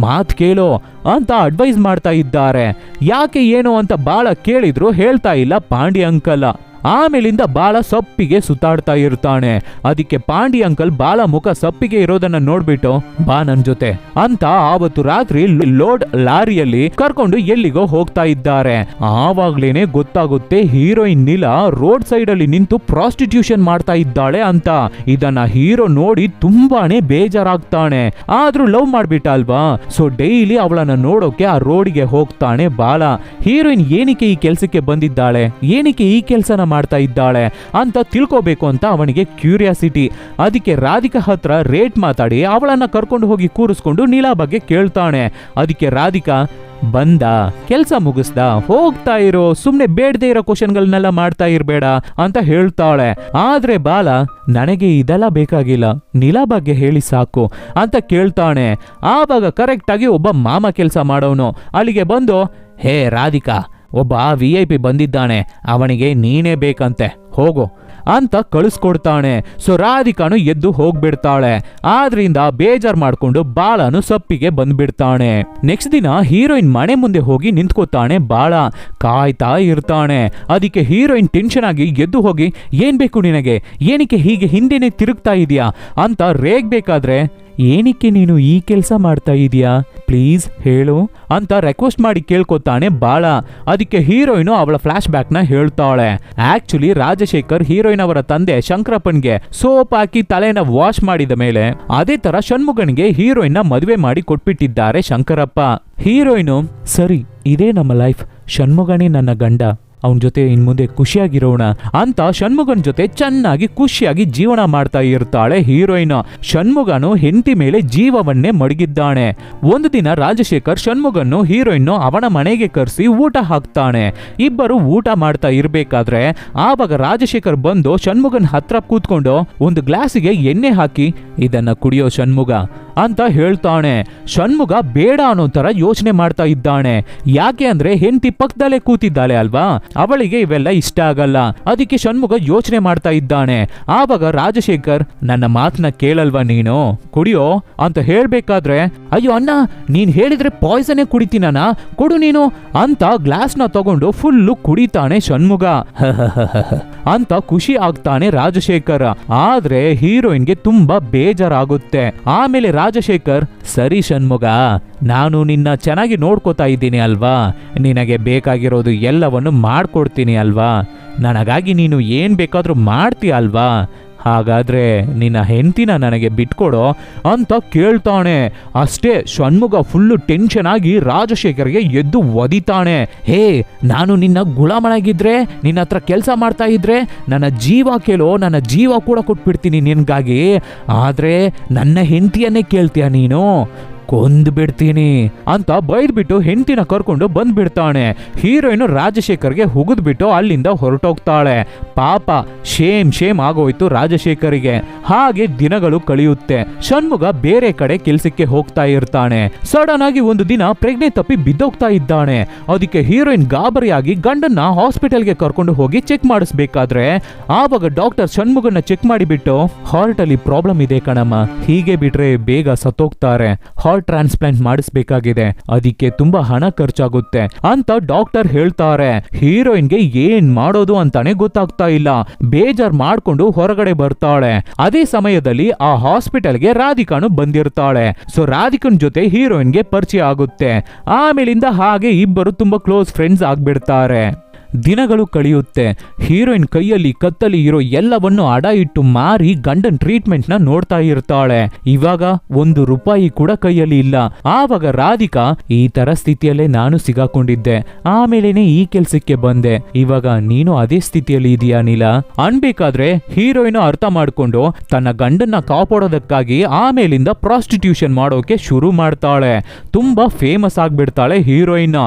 Speaker 1: ಮಾತ್ ಕೇಳೋ ಅಂತ ಅಡ್ವೈಸ್ ಮಾಡ್ತಾ ಇದ್ದಾರೆ. ಯಾಕೆ ಏನು ಅಂತ ಬಾಳ ಕೇಳಿದ್ರು ಹೇಳ್ತಾ ಇಲ್ಲ ಪಾಂಡಿ ಅಂಕಲ್. ಆಮೇಲಿಂದ ಬಾಳ ಸಪ್ಪಿಗೆ ಸುತ್ತಾಡ್ತಾ ಇರ್ತಾನೆ. ಅದಕ್ಕೆ ಪಾಂಡಿ ಅಂಕಲ್ ಬಾಳ ಮುಖ ಸಪ್ಪಿಗೆ ಇರೋದನ್ನ ನೋಡ್ಬಿಟ್ಟು, ಬಾ ನನ್ ಜೊತೆ ಅಂತ ಆವತ್ತು ರಾತ್ರಿ ಲೋಡ್ ಲಾರಿಯಲ್ಲಿ ಕರ್ಕೊಂಡು ಎಲ್ಲಿಗೋ ಹೋಗ್ತಾ ಇದ್ದಾರೆ. ಆವಾಗ್ಲೇನೆ ಗೊತ್ತಾಗುತ್ತೆ ಹೀರೋಯಿನ್ ನೀಲಾ ರೋಡ್ ಸೈಡ್ ಅಲ್ಲಿ ನಿಂತು ಪ್ರಾಸ್ಟಿಟ್ಯೂಷನ್ ಮಾಡ್ತಾ ಇದ್ದಾಳೆ ಅಂತ. ಇದನ್ನ ಹೀರೋ ನೋಡಿ ತುಂಬಾನೇ ಬೇಜಾರಾಗ್ತಾನೆ. ಆದ್ರೂ ಲವ್ ಮಾಡ್ಬಿಟ್ಟ ಅಲ್ವಾ, ಸೊ ಡೈಲಿ ಅವಳನ್ನ ನೋಡೋಕೆ ಆ ರೋಡಿಗೆ ಹೋಗ್ತಾನೆ ಬಾಳ. ಹೀರೋಯಿನ್ ಏನಕ್ಕೆ ಈ ಕೆಲ್ಸಕ್ಕೆ ಬಂದಿದ್ದಾಳೆ, ಏನಕ್ಕೆ ಈ ಕೆಲ್ಸನ ಮಾಡ್ತಾ ಇದ್ದಾಳೆ ಅಂತ ತಿಳ್ಕೋಬೇಕು ಅಂತ ಅವನಿಗೆ ಕ್ಯೂರಿಯಾಸಿಟಿ. ಅದಕ್ಕೆ ರಾಧಿಕಾ ಹತ್ರ ರೇಟ್ ಮಾತಾಡಿ ಅವಳನ್ನ ಕರ್ಕೊಂಡು ಹೋಗಿ ಕೂರಿಸ್ಕೊಂಡು ನೀಲಾ ಬಗ್ಗೆ ಕೇಳ್ತಾನೆ. ಅದಕ್ಕೆ ರಾಧಿಕಾ, ಬಂದ, ಕೆಲ್ಸ ಮುಗಿಸ್ದ, ಹೋಗ್ತಾ ಇರೋ, ಸುಮ್ನೆ ಬೇಡದೇ ಇರೋ ಕ್ವಶನ್ಗಳನ್ನೆಲ್ಲ ಮಾಡ್ತಾ ಇರ್ಬೇಡ ಅಂತ ಹೇಳ್ತಾಳೆ. ಆದ್ರೆ ಬಾಲ ನನಗೆ ಇದೆಲ್ಲ ಬೇಕಾಗಿಲ್ಲ, ನಿಲಾ ಬಗ್ಗೆ ಹೇಳಿ ಸಾಕು ಅಂತ ಕೇಳ್ತಾನೆ. ಆವಾಗ ಕರೆಕ್ಟ್ ಆಗಿ ಒಬ್ಬ ಮಾಮ ಕೆಲಸ ಮಾಡೋನು ಅಲ್ಲಿಗೆ ಬಂದು, ಹೇ ರಾಧಿಕಾ, ಒಬ್ಬ VIP ಬಂದಿದ್ದಾನೆ, ಅವನಿಗೆ ನೀನೇ ಬೇಕಂತೆ, ಹೋಗು ಅಂತ ಕಳಿಸ್ಕೊಡ್ತಾನೆ. ಸೊ ರಾಧಿಕಾನು ಎದ್ದು ಹೋಗ್ಬಿಡ್ತಾಳೆ. ಆದ್ರಿಂದ ಬೇಜಾರ್ ಮಾಡ್ಕೊಂಡು ಬಾಳನು ಸಪ್ಪಿಗೆ ಬಂದ್ಬಿಡ್ತಾನೆ. ನೆಕ್ಸ್ಟ್ ದಿನ ಹೀರೋಯಿನ್ ಮನೆ ಮುಂದೆ ಹೋಗಿ ನಿಂತ್ಕೋತಾನೆ. ಬಾಳ ಕಾಯ್ತಾ ಇರ್ತಾನೆ. ಅದಕ್ಕೆ ಹೀರೋಯಿನ್ ಟೆನ್ಷನ್ ಆಗಿ ಎದ್ದು ಹೋಗಿ, ಏನ್ ಬೇಕು ನಿನಗೆ, ಏನಕ್ಕೆ ಹೀಗೆ ಹಿಂದೆನೆ ತಿರುಗ್ತಾ ಇದೀಯಾ ಅಂತ ರೇಗ್ಬೇಕಾದ್ರೆ, ಏನಕ್ಕೆ ನೀನು ಈ ಕೆಲಸ ಮಾಡ್ತಾ ಇದೀಯಾ, ಪ್ಲೀಸ್ ಹೇಳು ಅಂತ ರಿಕ್ವೆಸ್ಟ್ ಮಾಡಿ ಕೇಳ್ಕೊತಾನೆ ಬಾಳ. ಅದಕ್ಕೆ ಹೀರೋಯಿನ್ ಅವಳ ಫ್ಲಾಶ್ ಬ್ಯಾಕ್ ನ ಹೇಳ್ತಾಳೆ. ಆಕ್ಚುಲಿ ರಾಜಶೇಖರ್ ಹೀರೋಯಿನ್ ಅವರ ತಂದೆ ಶಂಕರಪ್ಪನ್ಗೆ ಸೋಪ್ ಹಾಕಿ ತಲೆನ ವಾಶ್ ಮಾಡಿದ ಮೇಲೆ ಅದೇ ತರ ಷಣ್ಮುಗನ್ಗೆ ಹೀರೋಯಿನ್ ನ ಮದುವೆ ಮಾಡಿ ಕೊಟ್ಬಿಟ್ಟಿದ್ದಾರೆ ಶಂಕರಪ್ಪ. ಹೀರೋಯಿನು, ಸರಿ ಇದೇ ನಮ್ಮ ಲೈಫ್, ಷಣ್ಮುಗನೇ ನನ್ನ ಗಂಡ, ಅವನ ಜೊತೆ ಇನ್ ಮುಂದೆ ಖುಷಿಯಾಗಿರೋಣ ಅಂತ ಷಣ್ಮುಗನ್ ಜೊತೆ ಚೆನ್ನಾಗಿ ಖುಷಿಯಾಗಿ ಜೀವನ ಮಾಡ್ತಾ ಇರ್ತಾಳೆ ಹೀರೋಯಿನ್. ಷಣ್ಮುಗನು ಹೆಂಡತಿ ಮೇಲೆ ಜೀವವನ್ನೇ ಮಡಗಿದ್ದಾನೆ. ಒಂದು ದಿನ ರಾಜಶೇಖರ್ ಷಣ್ಮುಗನ್ನು ಹೀರೋಯಿನ್ ಅವನ ಮನೆಗೆ ಕರೆಸಿ ಊಟ ಹಾಕ್ತಾನೆ. ಇಬ್ಬರು ಊಟ ಮಾಡ್ತಾ ಇರ್ಬೇಕಾದ್ರೆ ಆವಾಗ ರಾಜಶೇಖರ್ ಬಂದು ಷಣ್ಮುಗನ್ ಹತ್ರ ಕೂತ್ಕೊಂಡು ಒಂದು ಗ್ಲಾಸಿಗೆ ಎಣ್ಣೆ ಹಾಕಿ, ಇದನ್ನ ಕುಡಿಯೋ ಷಣ್ಮುಗ ಅಂತ ಹೇಳ್ತಾನೆ. ಷಣ್ಮುಗ ಬೇಡ ಅನ್ನೋ ತರ ಯೋಚನೆ ಮಾಡ್ತಾ ಇದ್ದಾನೆ. ಯಾಕೆ ಅಂದ್ರೆ ಹೆಂಡತಿ ಪಕ್ಕದಲ್ಲೇ ಕೂತಿದ್ದಾಳೆ ಅಲ್ವಾ, ಅವಳಿಗೆ ಇವೆಲ್ಲ ಇಷ್ಟ ಆಗಲ್ಲ. ಅದಕ್ಕೆ ಷಣ್ಮುಗ ಯೋಚನೆ ಮಾಡ್ತಾ ಇದ್ದಾನೆ. ಆವಾಗ ರಾಜಶೇಖರ್, ನನ್ನ ಮಾತನ್ನ ಕೇಳಲ್ವಾ ನೀನು, ಕುಡಿಯೋ ಅಂತ ಹೇಳ್ಬೇಕಾದ್ರೆ, ಅಯ್ಯೋ ಅಣ್ಣ, ನೀನ್ ಹೇಳಿದ್ರೆ ಪಾಯ್ಸನ್ನೇ ಕುಡಿತೀನಣ್ಣ, ಕೊಡು ನೀನು ಅಂತ ಗ್ಲಾಸ್ನ ತಗೊಂಡು ಫುಲ್ಲು ಕುಡಿತಾನೆ ಷಣ್ಮುಗ. ಅಂತ ಖುಷಿ ಆಗ್ತಾನೆ ರಾಜಶೇಖರ್. ಆದ್ರೆ ಹೀರೋಯಿನ್ಗೆ ತುಂಬಾ ಬೇಜಾರಾಗುತ್ತೆ. ಆಮೇಲೆ ರಾಜಶೇಖರ್, ಸರಿ ಷಣ್ಮುಗ, ನಾನು ನಿನ್ನ ಚೆನ್ನಾಗಿ ನೋಡ್ಕೋತಾ ಇದ್ದೀನಿ ಅಲ್ವಾ, ನಿನಗೆ ಬೇಕಾಗಿರೋದು ಎಲ್ಲವನ್ನು ಮಾಡ್ಕೊಡ್ತೀನಿ ಅಲ್ವಾ, ನನಗಾಗಿ ನೀನು ಏನ್ ಬೇಕಾದ್ರೂ ಮಾಡ್ತೀಯ ಅಲ್ವಾ, ಹಾಗಾದ್ರೆ ನಿನ್ನ ಹೆಂಡತಿನ ನನಗೆ ಬಿಟ್ಕೊಡೋ ಅಂತ ಕೇಳ್ತಾನೆ. ಅಷ್ಟೇ ಷಣ್ಮುಗ ಫುಲ್ಲು ಟೆನ್ಷನ್ ಆಗಿ ರಾಜಶೇಖರ್ಗೆ ಎದ್ದು ಒದಿತಾನೆ. ಹೇ, ನಾನು ನಿನ್ನ ಗುಲಾಮನಾಗಿದ್ರೆ, ನಿನ್ನ ಹತ್ರ ಕೆಲಸ ಮಾಡ್ತಾ ಇದ್ರೆ ನನ್ನ ಜೀವ ಕೇಳೋ, ನನ್ನ ಜೀವ ಕೂಡ ಕೊಟ್ಬಿಡ್ತೀನಿ ನಿನ್ಗಾಗಿ, ಆದ್ರೆ ನನ್ನ ಹೆಂಡತಿಯನ್ನೇ ಕೇಳ್ತೀಯ ನೀನು, ಕೊಂದು ಬಿಡ್ತೀನಿ ಅಂತ ಬೈದ್ಬಿಟ್ಟು ಹೆಂಡತಿನ ಕರ್ಕೊಂಡು ಬಂದ್ಬಿಡ್ತಾನೆ. ಹೀರೋಯಿನ್ ರಾಜಶೇಖರ್ಗೆ ಹುಗಿದ್ಬಿಟ್ಟು ಅಲ್ಲಿಂದ ಹೊರಟೋಗ್ತಾಳೆ. ಪಾಪ ಶೇಮ್ ಆಗೋಯ್ತು ರಾಜಶೇಖರಿಗೆ. ಹಾಗೆ ದಿನಗಳು ಕಳೆಯುತ್ತೆ. ಷಣ್ಮುಗ ಬೇರೆ ಕಡೆ ಕೆಲ್ಸಕ್ಕೆ ಹೋಗ್ತಾ ಇರ್ತಾನೆ. ಸಡನ್ ಆಗಿ ಒಂದು ದಿನ ಪ್ರೆಗ್ನೆ ತಪ್ಪಿ ಬಿದ್ದೋಗ್ತಾ ಇದ್ದಾನೆ. ಅದಕ್ಕೆ ಹೀರೋಯಿನ್ ಗಾಬರಿಯಾಗಿ ಗಂಡನ್ನ ಹಾಸ್ಪಿಟಲ್ಗೆ ಕರ್ಕೊಂಡು ಹೋಗಿ ಚೆಕ್ ಮಾಡಿಸ್ಬೇಕಾದ್ರೆ ಆವಾಗ ಡಾಕ್ಟರ್ ಷಣ್ಮುಗನ್ನ ಚೆಕ್ ಮಾಡಿಬಿಟ್ಟು, ಹಾರ್ಟ್ ಅಲ್ಲಿ ಪ್ರಾಬ್ಲಮ್ ಇದೆ ಕಣಮ್ಮ, ಹೀಗೆ ಬಿಟ್ರೆ ಬೇಗ ಸತ್ತೋಗ್ತಾರೆ, ಹಾರ್ಟ್ ಟ್ರಾನ್ಸ್ಪ್ಲಾಂಟ್ ಮಾಡಿಸ್ಬೇಕಾಗಿದೆ, ಅದಕ್ಕೆ ತುಂಬಾ ಹಣ ಖರ್ಚಾಗುತ್ತೆ ಅಂತ ಡಾಕ್ಟರ್ ಹೇಳ್ತಾರೆ. ಹೀರೋಯಿನ್ಗೆ ಏನ್ ಮಾಡೋದು ಅಂತಾನೆ ಗೊತ್ತಾಗ್ತಾ ಇಲ್ಲ. ಬೇಜಾರ್ ಮಾಡ್ಕೊಂಡು ಹೊರಗಡೆ ಬರ್ತಾಳೆ. ಅದೇ ಸಮಯದಲ್ಲಿ ಆ ಹಾಸ್ಪಿಟಲ್ಗೆ ರಾಧಿಕಾನು ಬಂದಿರ್ತಾಳೆ. ಸೊ ರಾಧಿಕನ್ ಜೊತೆ ಹೀರೋಯಿನ್ಗೆ ಪರಿಚಯ ಆಗುತ್ತೆ. ಆಮೇಲಿಂದ ಹಾಗೆ ಇಬ್ಬರು ತುಂಬಾ ಕ್ಲೋಸ್ ಫ್ರೆಂಡ್ಸ್ ಆಗ್ಬಿಡ್ತಾರೆ. ದಿನಗಳು ಕಳೆಯುತ್ತೆ. ಹೀರೋಯಿನ್ ಕೈಯಲ್ಲಿ ಕತ್ತಲಿ ಇರೋ ಎಲ್ಲವನ್ನು ಅಡ ಇಟ್ಟು ಮಾರಿ ಗಂಡನ್ ಟ್ರೀಟ್ಮೆಂಟ್ ನ ನೋಡ್ತಾ ಇರ್ತಾಳೆ. ಇವಾಗ ₹1 ಕೂಡ ಕೈಯಲ್ಲಿ ಇಲ್ಲ. ಆವಾಗ ರಾಧಿಕಾ, ಈ ತರ ಸ್ಥಿತಿಯಲ್ಲೇ ನಾನು ಸಿಗಾಕೊಂಡಿದ್ದೆ, ಆಮೇಲೇನೆ ಈ ಕೆಲ್ಸಕ್ಕೆ ಬಂದೆ, ಇವಾಗ ನೀನು ಅದೇ ಸ್ಥಿತಿಯಲ್ಲಿ ಇದೀಯಾ ನೀಲಾ ಅನ್ಬೇಕಾದ್ರೆ ಹೀರೋಯಿನ್ ಅರ್ಥ ಮಾಡ್ಕೊಂಡು ತನ್ನ ಗಂಡನ್ನ ಕಾಪಾಡೋದಕ್ಕಾಗಿ ಆಮೇಲಿಂದ ಪ್ರಾಸ್ಟಿಟ್ಯೂಷನ್ ಮಾಡೋಕೆ ಶುರು ಮಾಡ್ತಾಳೆ. ತುಂಬಾ ಫೇಮಸ್ ಆಗ್ಬಿಡ್ತಾಳೆ ಹೀರೋಯಿನ್.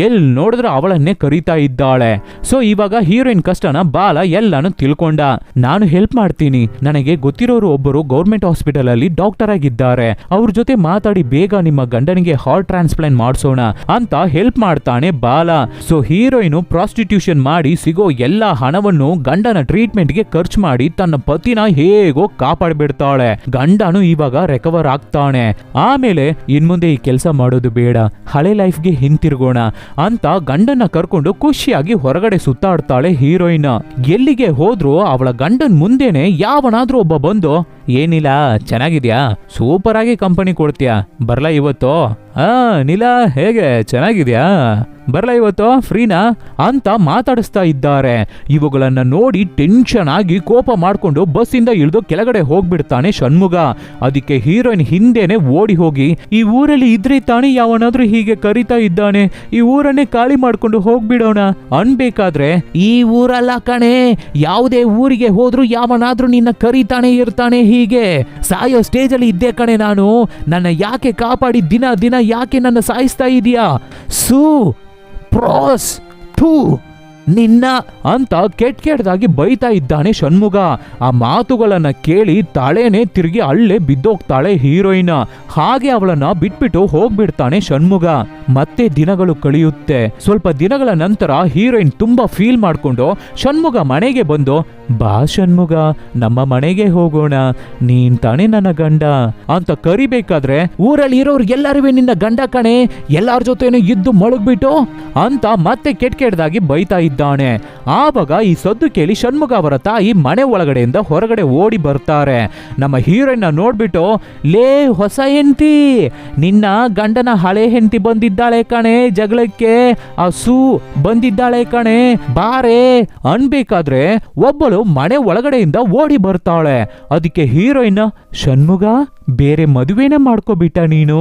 Speaker 1: ಎಲ್ ನೋಡಿದ್ರೆ ಅವಳನ್ನೇ ಕರೀತಾ ಇದ್ದಾಳೆ. ಸೊ ಇವಾಗ ಹೀರೋಯಿನ್ ಕಷ್ಟನ ಬಾಲ ಎಲ್ಲಾನು ತಿಳ್ಕೊಂಡ. ನಾನು ಹೆಲ್ಪ್ ಮಾಡ್ತೀನಿ, ನನಗೆ ಗೊತ್ತಿರೋರು ಒಬ್ಬರು ಗೌರ್ಮೆಂಟ್ ಹಾಸ್ಪಿಟಲ್ ಅಲ್ಲಿ ಡಾಕ್ಟರ್ ಆಗಿದ್ದಾರೆ, ಅವ್ರ ಜೊತೆ ಮಾತಾಡಿ ಬೇಗ ನಿಮ್ಮ ಗಂಡನಿಗೆ ಹಾರ್ಟ್ ಟ್ರಾನ್ಸ್ಪ್ಲಾಂಟ್ ಮಾಡಿಸೋಣ ಅಂತ ಹೆಲ್ಪ್ ಮಾಡ್ತಾನೆ ಬಾಲ. ಸೊ ಹೀರೋಯಿನ್ ಪ್ರಾಸ್ಟಿಟ್ಯೂಷನ್ ಮಾಡಿ ಸಿಗೋ ಎಲ್ಲಾ ಹಣವನ್ನು ಗಂಡನ ಟ್ರೀಟ್ಮೆಂಟ್ಗೆ ಖರ್ಚು ಮಾಡಿ ತನ್ನ ಪತಿನ ಹೇಗೋ ಕಾಪಾಡ್ಬಿಡ್ತಾಳೆ. ಗಂಡನು ಇವಾಗ ರಿಕವರ್ ಆಗ್ತಾನೆ. ಆಮೇಲೆ ಇನ್ಮುಂದೆ ಈ ಕೆಲಸ ಮಾಡೋದು ಬೇಡ, ಹಳೆ ಲೈಫ್ಗೆ ಹಿಂತಿರ್ಗೋಣ ಅಂತ ಗಂಡನ್ನ ಕರ್ಕೊಂಡು ಖುಷಿಯಾಗಿ ಹೊರಗಡೆ ಸುತ್ತಾಡ್ತಾಳೆ ಹೀರೋಯಿನ್. ಎಲ್ಲಿಗೆ ಹೋದ್ರು ಅವಳ ಗಂಡನ್ ಮುಂದೆನೆ ಯಾವನಾದ್ರೂ ಒಬ್ಬ ಬಂದು, ಏನಿಲ್ಲ ಚೆನ್ನಾಗಿದ್ಯಾ, ಸೂಪರ್ ಆಗಿ ಕಂಪನಿ ಕೊಡ್ತೀಯಾ, ಬರ್ಲಾ ಇವತ್ತು, ನೀಲಾ ಹೇಗೆ ಚೆನ್ನಾಗಿದ್ಯಾ, ಬರ್ಲಾ ಇವತ್ತು ಫ್ರೀನಾ ಅಂತ ಮಾತಾಡಿಸ್ತಾ ಇದ್ದಾರೆ. ಇವುಗಳನ್ನ ನೋಡಿ ಟೆನ್ಷನ್ ಆಗಿ ಕೋಪ ಮಾಡ್ಕೊಂಡು ಬಸ್ಸಿಂದ ಇಳಿದು ಕೆಳಗಡೆ ಹೋಗ್ಬಿಡ್ತಾನೆ ಷಣ್ಮುಗ. ಅದಕ್ಕೆ ಹೀರೋಯಿನ್ ಹಿಂದೆನೆ ಓಡಿ ಹೋಗಿ, ಈ ಊರಲ್ಲಿ ಇದ್ರೆ ತಾನೇ ಯಾವನಾದ್ರೂ ಹೀಗೆ ಕರಿತಾ ಇದ್ದಾನೆ, ಈ ಊರನ್ನೇ ಖಾಲಿ ಮಾಡ್ಕೊಂಡು ಹೋಗ್ಬಿಡೋಣ ಅನ್ಬೇಕಾದ್ರೆ, ಈ ಊರಲ್ಲ ಕಣೆ, ಯಾವುದೇ ಊರಿಗೆ ಹೋದ್ರು ಯಾವನಾದ್ರೂ ನಿನ್ನ ಕರಿತಾನೆ ಇರ್ತಾನೆ, ಹೀಗೆ ಸಾಯೋ ಸ್ಟೇಜ್ ಅಲ್ಲಿ ಇದ್ದೆ ಕಣೆ ನಾನು, ನನ್ನ ಯಾಕೆ ಕಾಪಾಡಿ ದಿನ ದಿನ ಯಾಕೆ ನನ್ನ ಸಾಯಿಸ್ತಾ ಇದೀಯಾ, ಸೂ ಪ್ರೋಸ್ ಥೂ ನಿನ್ನ ಅಂತ ಕೆಟ್ಟದಾಗಿ ಬೈತಾ ಇದ್ದಾನೆ ಷಣ್ಮುಗ. ಆ ಮಾತುಗಳನ್ನ ಕೇಳಿ ತಲೆನೇ ತಿರುಗಿ ಅಲ್ಲೇ ಬಿದ್ದೋಗ್ತಾಳೆ ಹೀರೋಯಿನ್. ಹಾಗೆ ಅವಳನ್ನ ಬಿಟ್ಬಿಟ್ಟು ಹೋಗ್ಬಿಡ್ತಾನೆ ಷಣ್ಮುಗ. ಮತ್ತೆ ದಿನಗಳು ಕಳೆಯುತ್ತೆ. ಸ್ವಲ್ಪ ದಿನಗಳ ನಂತರ ಹೀರೋಯಿನ್ ತುಂಬಾ ಫೀಲ್ ಮಾಡ್ಕೊಂಡು ಷಣ್ಮುಗ ಮನೆಗೆ ಬಂದು, ಬಾ ಷಣ್ಮುಗ ನಮ್ಮ ಮನೆಗೆ ಹೋಗೋಣ, ನೀನ್ ತಾನೇ ನನ್ನ ಗಂಡ ಅಂತ ಕರಿಬೇಕಾದ್ರೆ, ಊರಲ್ಲಿ ಇರೋರು ಎಲ್ಲರೂ ನಿನ್ನ ಗಂಡ ಕಣೆ, ಎಲ್ಲಾರ ಜೊತೆನೂ ಇದ್ದು ಮಳಗ್ಬಿಟ್ಟು ಅಂತ ಮತ್ತೆ ಕೆಟ್ಟದಾಗಿ ಬೈತಾ ಇದ್ದಾನೆ. ಆವಾಗ ಈ ಸದ್ದು ಕೇಳಿ ಷಣ್ಮುಗ ಅವರ ತಾಯಿ ಮನೆ ಒಳಗಡೆಯಿಂದ ಹೊರಗಡೆ ಓಡಿ ಬರ್ತಾರೆ. ನಮ್ಮ ಹೀರೋಯಿನ್ ನೋಡ್ಬಿಟ್ಟು, ಲೇ ಹೊಸ ಹೆಂಡತಿ, ನಿನ್ನ ಗಂಡನ ಹಳೆ ಹೆಂಡತಿ ಬಂದಿದ್ದಾಳೆ ಕಣೆ ಜಗಳಕ್ಕೆ, ಆ ಸೂ ಬಂದಿದ್ದಾಳೆ ಕಣೆ ಬಾರೆ ಅನ್ಬೇಕಾದ್ರೆ ಒಬ್ಬಳು ಮನೆ ಒಳಗಡೆಯಿಂದ ಓಡಿ ಬರ್ತಾಳೆ. ಅದಕ್ಕೆ ಹೀರೋಯಿನ್, ಷಣ್ಮುಗ ಬೇರೆ ಮದುವೆನೇ ಮಾಡ್ಕೋಬಿಟ್ಟ ನೀನು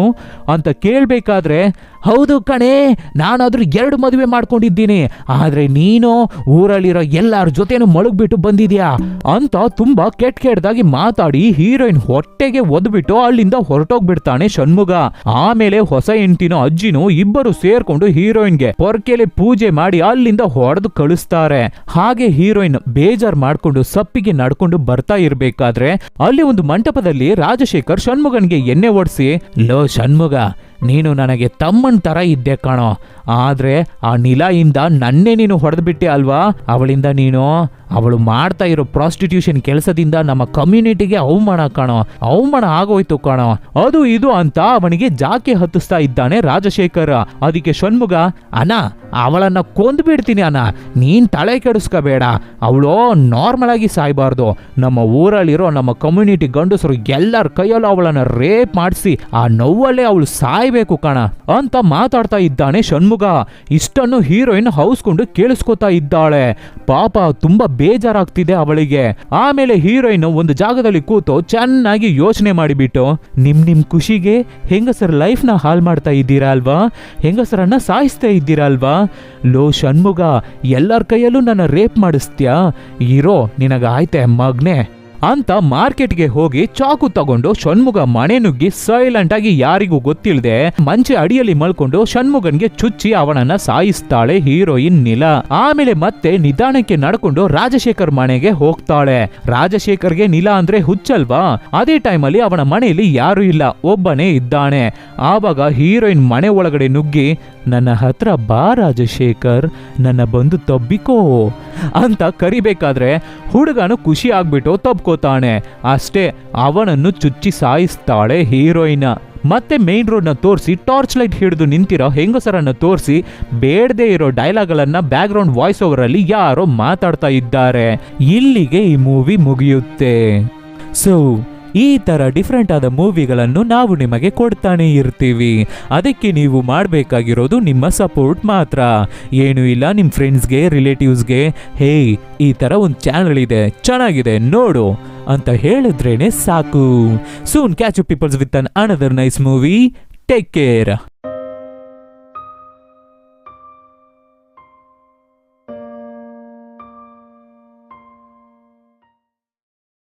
Speaker 1: ಅಂತ ಕೇಳ್ಬೇಕಾದ್ರೆ, ಹೌದು ಕಣೆ ನಾನಾದ್ರೂ 2 ಮದುವೆ ಮಾಡ್ಕೊಂಡಿದ್ದೀನಿ, ಆದ್ರೆ ನೀನು ಊರಲ್ಲಿರೋ ಎಲ್ಲಾರ ಜೊತೆನೂ ಮಳಗ್ಬಿಟ್ಟು ಬಂದಿದ್ಯಾ ಅಂತ ತುಂಬಾ ಕೆಟ್ಟದಾಗಿ ಮಾತಾಡಿ ಹೀರೋಯಿನ್ ಹೊಟ್ಟೆಗೆ ಒದ್ಬಿಟ್ಟು ಅಲ್ಲಿಂದ ಹೊರಟೋಗ್ಬಿಡ್ತಾನೆ ಷಣ್ಮುಗ. ಆಮೇಲೆ ಹೊಸ ಹೆಂಡತಿನೋ ಅಜ್ಜಿನೂ ಇಬ್ಬರು ಸೇರ್ಕೊಂಡು ಹೀರೋಯಿನ್ಗೆ ಪೊರ್ಕೆಲೆ ಪೂಜೆ ಮಾಡಿ ಅಲ್ಲಿಂದ ಹೊಡೆದು ಕಳಿಸ್ತಾರೆ. ಹಾಗೆ ಹೀರೋಯಿನ್ ಬೇಜಾರ್ ಮಾಡ್ಕೊಂಡು ಸಪ್ಪಿಗೆ ನಡ್ಕೊಂಡು ಬರ್ತಾ ಇರ್ಬೇಕಾದ್ರೆ ಅಲ್ಲಿ ಒಂದು ಮಂಟಪದಲ್ಲಿ ರಾಜಶೇಖರ್ ಷಣ್ಮುಗನ್ಗೆ ಎಣ್ಣೆ ಓಡಿಸಿ, ಲೋ ಷಣ್ಮುಗ ನೀನು ನನಗೆ ತಮ್ಮನ್ ತರ ಇದ್ದೆ ಕಣೋ, ಆದ್ರೆ ಆ ನಿಲಾಯಿಂದ ನನ್ನೇ ನೀನು ಹೊಡೆದ್ಬಿಟ್ಟೆ ಅಲ್ವಾ, ಅವಳಿಂದ ನೀನು ಅವಳು ಮಾಡ್ತಾ ಇರೋ ಪ್ರಾಸ್ಟಿಟ್ಯೂಷನ್ ಕೆಲಸದಿಂದ ನಮ್ಮ ಕಮ್ಯುನಿಟಿಗೆ ಅವಮಾನ ಕಣೋ, ಅವಮಾನ ಆಗೋಯ್ತು ಕಣೋ, ಅದು ಇದು ಅಂತ ಅವನಿಗೆ ಜಾಕೆ ಹತ್ತಿಸ್ತಾ ಇದ್ದಾನೆ ರಾಜಶೇಖರ್. ಅದಕ್ಕೆ ಷಣ್ಮುಗ, ಅಣ್ಣ ಅವಳನ್ನ ಕೊಂದ್ಬಿಡ್ತೀನಿ ಅಣ್ಣ, ನೀನ್ ತಲೆ ಕೆಡಿಸ್ಕೋಬೇಡ, ಅವಳು ನಾರ್ಮಲ್ ಆಗಿ ಸಾಯ್ಬಾರ್ದು, ನಮ್ಮ ಊರಲ್ಲಿರೋ ನಮ್ಮ ಕಮ್ಯುನಿಟಿ ಗಂಡಸರು ಎಲ್ಲರ ಕೈಯಲ್ಲೂ ಅವಳನ್ನ ರೇಪ್ ಮಾಡಿಸಿ ಆ ನೋವಲ್ಲೇ ಅವಳು ಸಾಯ್ಬೇಕು ಕಣ ಅಂತ ಮಾತಾಡ್ತಾ ಇದ್ದಾನೆ ಷಣ್ಮುಗ. ಇಷ್ಟನ್ನು ಹೀರೋಯಿನ್ ಹೌಸ್ಕೊಂಡು ಕೇಳಿಸ್ಕೊತಾ ಇದ್ದಾಳೆ. ಪಾಪ ತುಂಬಾ ಬೇಜಾರಾಗ್ತಿದೆ ಅವಳಿಗೆ. ಆಮೇಲೆ ಹೀರೋಯಿನ್ ಒಂದು ಜಾಗದಲ್ಲಿ ಕೂತು ಚೆನ್ನಾಗಿ ಯೋಚನೆ ಮಾಡಿಬಿಟ್ಟು, ನಿಮ್ ಖುಷಿಗೆ ಹೆಂಗಸರ ಲೈಫ್ ನ ಹಾಳು ಮಾಡ್ತಾ ಇದ್ದೀರಾ ಅಲ್ವಾ, ಹೆಂಗಸರನ್ನ ಸಾಯಿಸ್ತಾ ಇದ್ದೀರಾ ಅಲ್ವಾ, ಲೋ ಷಣ್ಮುಗ ಎಲ್ಲರ ಕೈಯಲ್ಲೂ ನನ್ನ ರೇಪ್ ಮಾಡಿಸ್ತ್ಯಾ, ಇರೋ ನಿನಗಾಯ್ತೆ ಮಗ್ನೆ ಅಂತ ಮಾರ್ಕೆಟ್ಗೆ ಹೋಗಿ ಚಾಕು ತಗೊಂಡು ಷಣ್ಮುಗ ಮನೆ ನುಗ್ಗಿ ಸೈಲೆಂಟ್ ಆಗಿ ಯಾರಿಗೂ ಗೊತ್ತಿಲ್ಲದೆ ಮಂಚೆ ಅಡಿಯಲ್ಲಿ ಮಲ್ಕೊಂಡು ಷಣ್ಮುಗನ್ಗೆ ಚುಚ್ಚಿ ಅವನನ್ನ ಸಾಯಿಸ್ತಾಳೆ ಹೀರೋಯಿನ್ ನಿಲಾ. ಆಮೇಲೆ ಮತ್ತೆ ನಿಧಾನಕ್ಕೆ ನಡ್ಕೊಂಡು ರಾಜಶೇಖರ್ ಮನೆಗೆ ಹೋಗ್ತಾಳೆ. ರಾಜಶೇಖರ್ಗೆ ನಿಲಾ ಅಂದ್ರೆ ಹುಚ್ಚಲ್ವಾ, ಅದೇ ಟೈಮಲ್ಲಿ ಅವನ ಮನೆಯಲ್ಲಿ ಯಾರು ಇಲ್ಲ, ಒಬ್ಬನೇ ಇದ್ದಾನೆ. ಆವಾಗ ಹೀರೋಯಿನ್ ಮನೆ ಒಳಗಡೆ ನುಗ್ಗಿ, ನನ್ನ ಹತ್ರ ಬಾ ರಾಜಶೇಖರ್, ನನ್ನ ಬಂದು ತಬ್ಬಿಕೋ ಅಂತ ಕರಿಬೇಕಾದ್ರೆ ಹುಡುಗನು ಖುಷಿ ಆಗ್ಬಿಟ್ಟು ತಬ್ಕೋತಾನೆ. ಅಷ್ಟೇ, ಅವನನ್ನು ಚುಚ್ಚಿ ಸಾಯಿಸ್ತಾಳೆ ಹೀರೋಯಿನ್. ಮತ್ತೆ ಮೇನ್ ರೋಡ್ ನ ತೋರಿಸಿ ಟಾರ್ಚ್ ಲೈಟ್ ಹಿಡಿದು ನಿಂತಿರೋ ಹೆಂಗಸರನ್ನ ತೋರಿಸಿ ಬೇಡದೆ ಇರೋ ಡೈಲಾಗ್ಗಳನ್ನ ಬ್ಯಾಕ್ ಗ್ರೌಂಡ್ ವಾಯ್ಸ್ ಓವರ್ ಅಲ್ಲಿ ಯಾರೋ ಮಾತಾಡ್ತಾ ಇದ್ದಾರೆ. ಇಲ್ಲಿಗೆ ಈ ಮೂವಿ ಮುಗಿಯುತ್ತೆ. ಸೊ ಈ ತರ ಡಿಫ್ರೆಂಟ್ ಆದ ಮೂವಿಗಳನ್ನು ನಾವು ನಿಮಗೆ ಕೊಡ್ತಾನೆ ಇರ್ತೀವಿ. ಅದಕ್ಕೆ ನೀವು ಮಾಡಬೇಕಾಗಿರೋದು ನಿಮ್ಮ ಸಪೋರ್ಟ್ ಮಾತ್ರ. ಏನೂ ಇಲ್ಲ, ನಿಮ್ಮ ಫ್ರೆಂಡ್ಸ್ಗೆ ರಿಲೇಟಿವ್ಸ್ಗೆ ಹೇ ಈ ತರ ಒಂದು ಚಾನಲ್ ಇದೆ ಚೆನ್ನಾಗಿದೆ ನೋಡು ಅಂತ ಹೇಳಿದ್ರೇನೆ ಸಾಕು. Soon catch you peoples with an another nice movie. Take care.